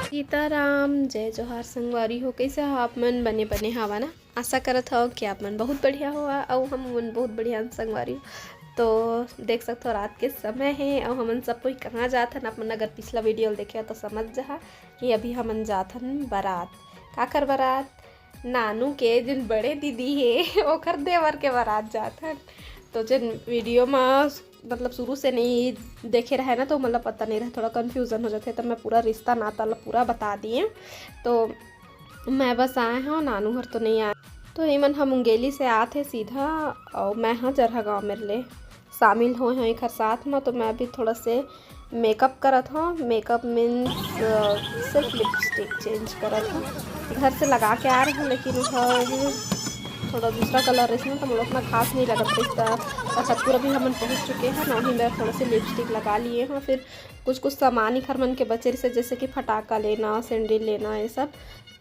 सीताराम जय जोहार संगवारी हो। कैसे हो आप मन? बने बने हवा ना। आशा करत हो कि आप मन बहुत बढ़िया हुआ और हम मन बहुत बढ़िया संगवारी हो। तो देख सकते हो रात के समय है और हमन सब कोई कहाँ जाथन। आप मन अगर पिछला वीडियो देखे तो समझ जा कि अभी हमन जाथन बारात। काकर बारात? नानू के जिन बड़े दीदी है ओकर देवर के बारात जाथन। तो जिन वीडियो में मतलब शुरू से नहीं देखे रहे ना तो मतलब पता नहीं रहा, थोड़ा कन्फ्यूज़न हो जाते। तो मैं पूरा रिश्ता नाता पूरा बता दिए। तो मैं बस आए हैं, नानू घर तो नहीं आए। तो इमन हम मुंगेली से आते सीधा और मैं हाँ जरहा गाँव मेरे लिए शामिल हुए हैं एक साथ में। तो मैं भी थोड़ा से मेकअप करत हूँ। मेकअप मीन्स सिर्फ लिपस्टिक चेंज करत हूँ। घर से लगा के आ रहे हैं लेकिन थोड़ा दूसरा कलर है इसमें तो मुझे उतना खास नहीं लगा। तो पूरा भी हम पहुँच चुके हैं ना। वहीं मैं थोड़ा सी लिपस्टिक लगा लिए हैं। फिर कुछ सामान ही घर मन के बचे से जैसे कि फटाका लेना, सैंडल लेना, ये सब।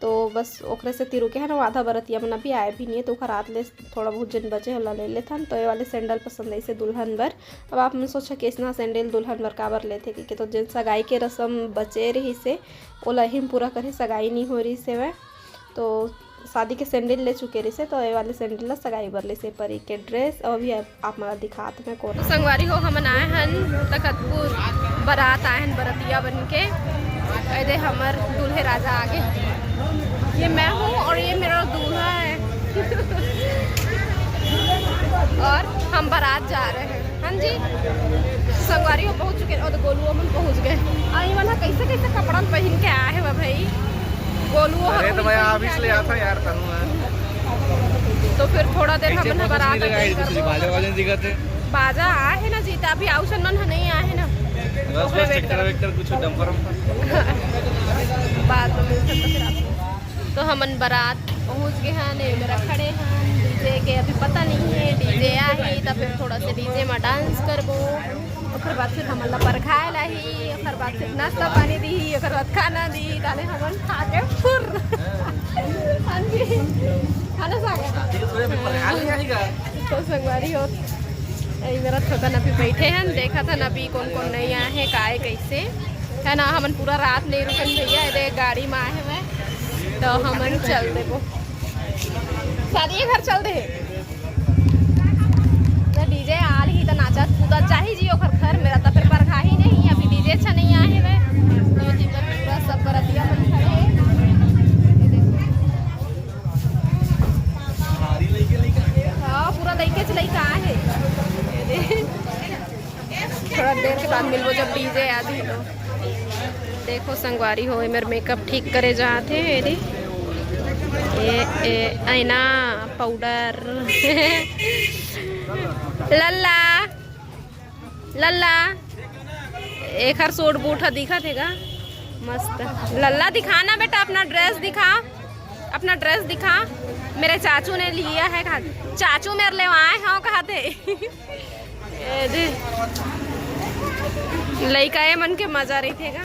तो बस ओकरे से तिरु के है ना आधा बरतिया मन अभी आए भी नहीं है। तो रात ले थोड़ा बहुत जिन बचे हल्ला ले लेता। तो ये वाले सैंडल पसंद है इसे दुल्हन बर। अब आपने सोचा कि इतना सैंडल दुल्हन बर काबर लेते कि तो जिन सगाई के रस्म बचे रही से ओला ही पूरा करे, सगाई नहीं हो रही से वह। तो शादी के सैंडल ले चुके रही से तो ये वाले सैंडल सगाई बर ले से परी के ड्रेस और भी आप मला दिखाते हैं कौन। तो संगवारी हो हमन आए हन तखतपुर बारात आए हन बरतिया बन के। दे हमर दूल्हे राजा आगे, ये मैं हूँ और ये मेरा दूल्हा है और हम बारात जा रहे हैं। हाँ जी संगवारी हो पहुँच चुके और गोलू हम पहुँच गए। आई वाला कैसे कैसे कपड़ा पहन के आए हैं भाई गोलू। अरे तो मैं ऑफिस ले आता यार तनु। तो फिर थोड़ा देर हम बारात बाजा आए है ना जीता अभी आउसन मन नहीं आए है ना। बस वेट कर कुछ डंपर बाद में मिल सकता फिर। तो हमन बारात पहुंच गए हैं ने मेरा खड़े हैं। डीजे के अभी पता नहीं है, डीजे आही तो फिर थोड़ा से डीजे में डांस करबो। और बाद फिर हमन ला परखाए लाही, और बाद फिर नाश्ता पानी दी, और बाद खाना दी। ताले हमन खा के फुर हां जी खाना खा गए। तो संगवारी हो मेरा थकन अभी बैठे हैं, देखा था ना अभी कौन कौन नहीं आए हैं काहे कैसे है ना। हमन पूरा रात नहीं रुकन भैया, ये गाड़ी में आए हुए तो हमन चल दे वो शादी घर चल दे। डीजे आल ही तो नाचत कूदत चाही जी ओकर घर मेरा तो फिर परखा ही नहीं। अभी डीजे अच्छा नहीं आए हुए तो जी पूरा सब बरतिया मन खड़े हाँ पूरा लइके से लइका है। थोड़ा देर के बाद मिलबो जब डीजे आदि। तो देखो संगवारी हो मेरे मेकअप ठीक करे जाते हैं। ये आईना पाउडर लल्ला लल्ला एक हर सूट बूट दिखा थेगा मस्त। लल्ला दिखाना बेटा, अपना ड्रेस दिखा, अपना ड्रेस दिखा। मेरे चाचू ने लिया है, कहा चाचू मेरे ले आए हैं कहा थे लइका ये मन के मजा रही थेगा।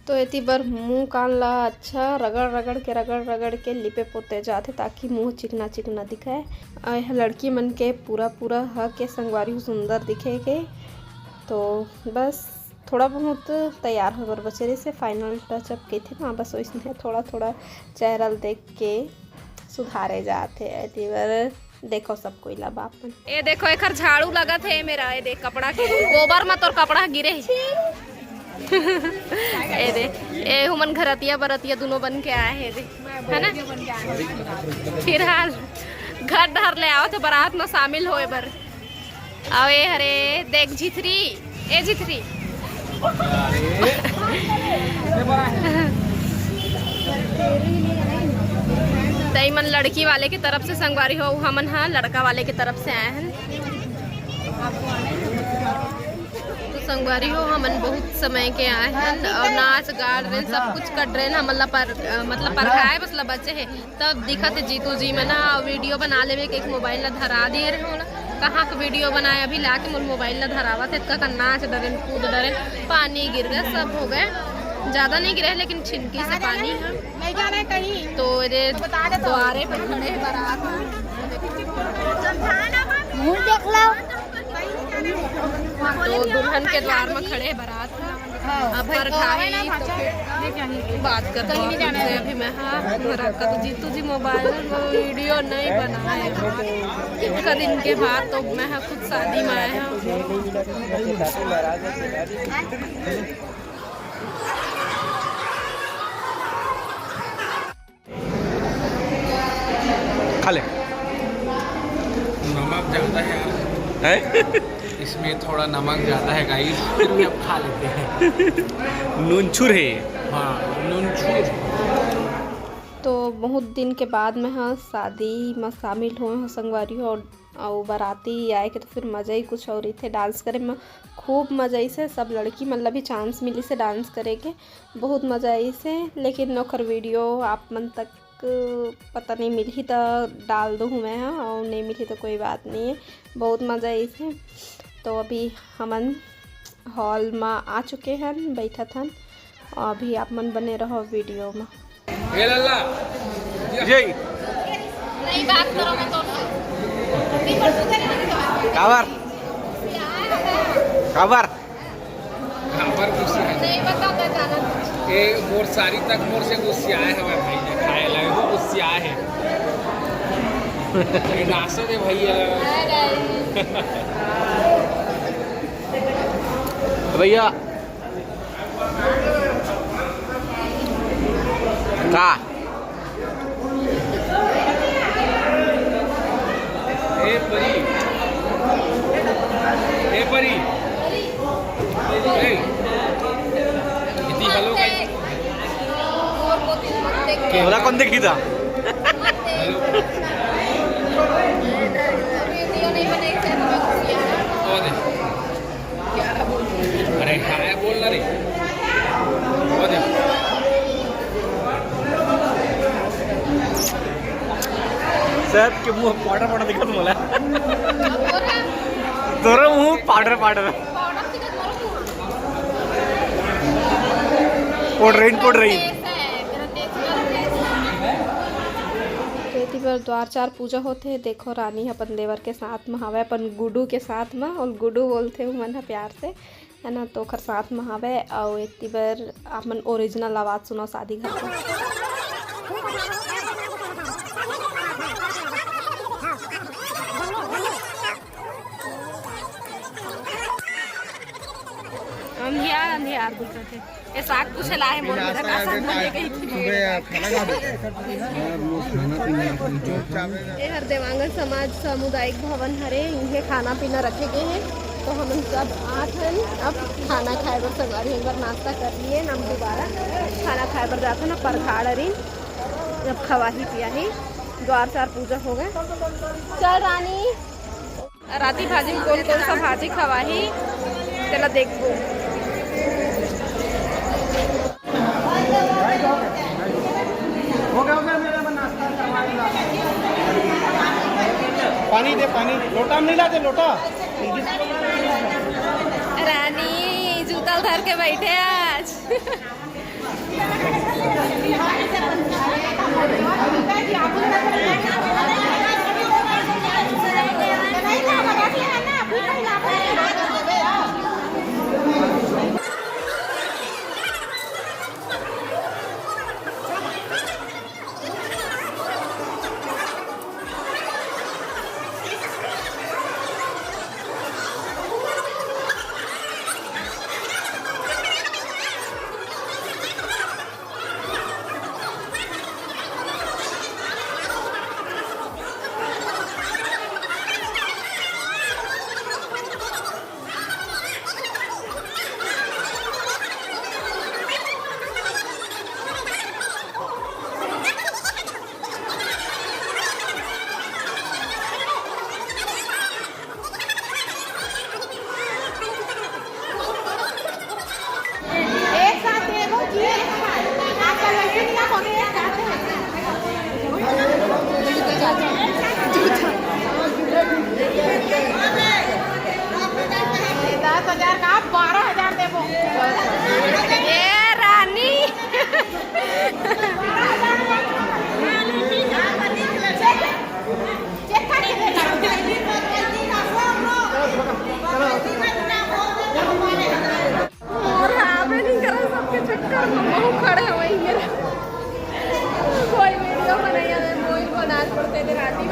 तो इतनी बार मुंह कान ला अच्छा रगड़ के लिपे पोते जाते ताकि मुंह चिकना चिकना दिखाए। यह लड़की मन के पूरा पूरा हक के संगवारी सुंदर दिखे के। तो बस थोड़ा बहुत तैयार हो बर बचे से फाइनल टचअप के थे ना। बस इसमें थोड़ा थोड़ा चेहरा देख के सुधारे जाते। इतनी बार देखो सब कोई ला बाप मन। ये देखो एक झाड़ू लगा थे मेरा, ये देख कपड़ा के गोबर में तोर कपड़ा गिरे ए दे ए हुमन घरतिया बरतिया दोनों बन के आए हैं है ना। फिलहाल घर डहर ले आओ तो बारात में शामिल होए बर आओ। ए हरे देख झिथरी, ए झिथरी तई मन लड़की वाले की तरफ से संगवारी हो, हमन हाँ लड़का वाले की तरफ से आए हैं। तो संगवारी हो हमन बहुत समय के आए हैं और नाच गा रहे सब कुछ कर रहे हैं। मतलब परखाए बस बच्चे है तब दिखा थे जीतू जी में ना वीडियो बना ले एक मोबाइल ला धरा दे रहे हो ना। कहाँ का वीडियो बनाए अभी ला के मोबाइल ला धरावा थे का नाच डरे कूद डरे पानी गिर गए सब हो गए। ज़्यादा नहीं गिरे लेकिन छिनकी से पानी है नहीं जाना कहीं। तो द्वारे पर खड़े बारात मुंह देख लो। तो दुल्हन के द्वार में खड़े बारात अब पर खाए तो फिर बात करते हैं। अभी मैं रखा तो जीतू जी मोबाइल में वीडियो नहीं बनाए इतना दिन के बाद, तो मैं खुद शादी में आया हूँ। खा ले। नमक ज़्यादा है इसमें थोड़ा नमक ज़्यादा है गाइस, फिर भी अब खा लेते हैं। नून छुर है। हाँ नून छूर। तो बहुत दिन के बाद मैं शादी में शामिल हुए हूँ संगवारी और बाराती आए के, तो फिर मज़ा ही कुछ और ही थे। डांस करे में खूब मज़ा आई से, सब लड़की मतलब भी चांस मिली से डांस करे के, बहुत मज़ा आई से। लेकिन नौकर वीडियो आप मन तक पता नहीं मिली तो डाल दूँ मैं और नहीं मिली तो कोई बात नहीं है, बहुत मज़ा आई से। तो अभी हमन हॉल में आ चुके हैं, बैठा था, और अभी आप मन बने रहो वीडियो में। ये लल्ला जय नहीं बात करो मैं तो काबर काबर खाबर गुस्सा है। नहीं बता मैं जाना। ये मोर सारी तक मोर से गुस्सा है हमारे भाई ने खाए लगे वो गुस्सा है। ये नासो दे भैया भैया का ए परी ए परी ए इतनी हेलो गाइस और वो दिन मत देख के मला कोण देखी था वीडियो नहीं बनाई थे तो मैं खुशी है। और दे अरे हाय बोल ना रे और दे सर के मुंह पाउडर पाउडर दिखत मला तोर मुंह पाउडर पाउडर पोड रही खेती पर द्वार चार पूजा होते हैं। देखो रानी अपन देवर के साथ में हवे, अपन गुडू के साथ में, और गुडू बोलते हैं मन प्यार से, है ना। तो ओकर साथ में हवे और एक बार अपन ओरिजिनल आवाज़ सुनो शादी घर का। अंधियार बोलते थे ये साग पूछे लाए मोर मेरा का साग बने गई थी। ये हर देवांगन समाज सामुदायिक भवन हरे, इनके खाना पीना रखे गए हैं। तो हम सब आठ हैं, अब खाना खाए बर संगवारी एक बार नाश्ता कर लिए, हम दोबारा खाना खाए बर जाते ना परखाड़ अरी, जब खवा ही पिया ही द्वार चार पूजा हो गए। चल रानी राती भाजी में कौन कौन सा भाजी खवा ही चला देखो। पानी दे, पानी लोटा में नहीं लाते लोटा। रानी जूता उधर के बैठे आज।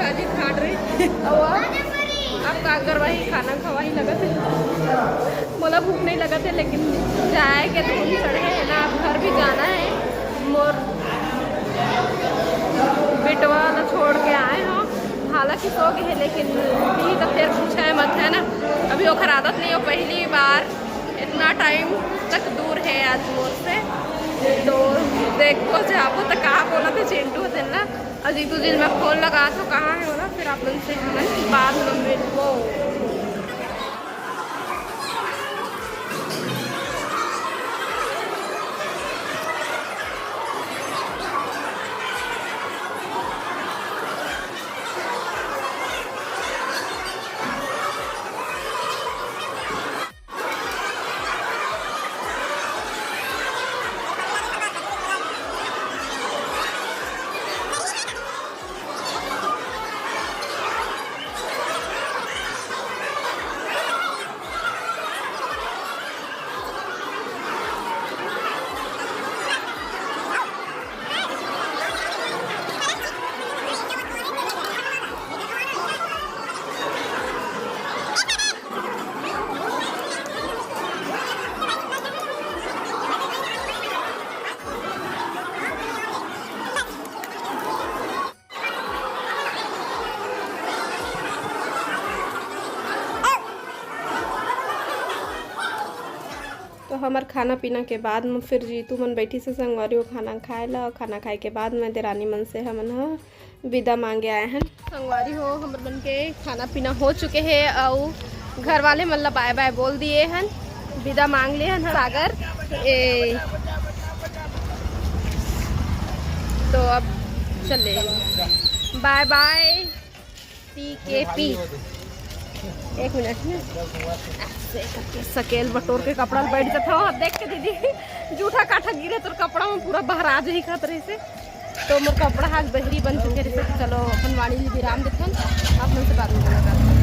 भाजी खाट रही और अब का कर वही खाना खवाही लगा थे बोला भूख नहीं लगा थे लेकिन जाए के धूम चढ़े है ना अब घर भी जाना है मोर बेटवा छोड़ के आए हो हालांकि सो गए है लेकिन भी तो फिर पूछा है मत है ना अभी ओखर आदत नहीं हो पहली बार इतना टाइम तक दूर है आज मोर से तो देखो जाबो तो कहाँ बोला था चिंटू दिन ना अजी तो दिन में फोन लगा तो कहाँ है बोला फिर आप उनसे हमें बाद में मिलो। तो हमार खाना पीना के बाद में फिर जीतू मन बैठी से संगवारी खाना खाए ला खाना खाए के बाद में देरानी मन से हमन विदा मांगे आए हैं संगवारी हो हमर मन के खाना पीना हो चुके हैं और घर वाले मतलब बाय बाय बोल दिए हैं विदा मांग लिए हैं सागर तो अब चले बाय बाय पी एक मिनट में सकेल बटोर के कपड़ा बैठ जाता हो देख के दीदी जूठा काठा गिरे तो कपड़ा में पूरा बहरा ही खतरे से तो मोर कपड़ा हाथ बहरी बन चुके रहे चलो अपन वाणी विराम देते हैं आप मन से बात में मुलाकात।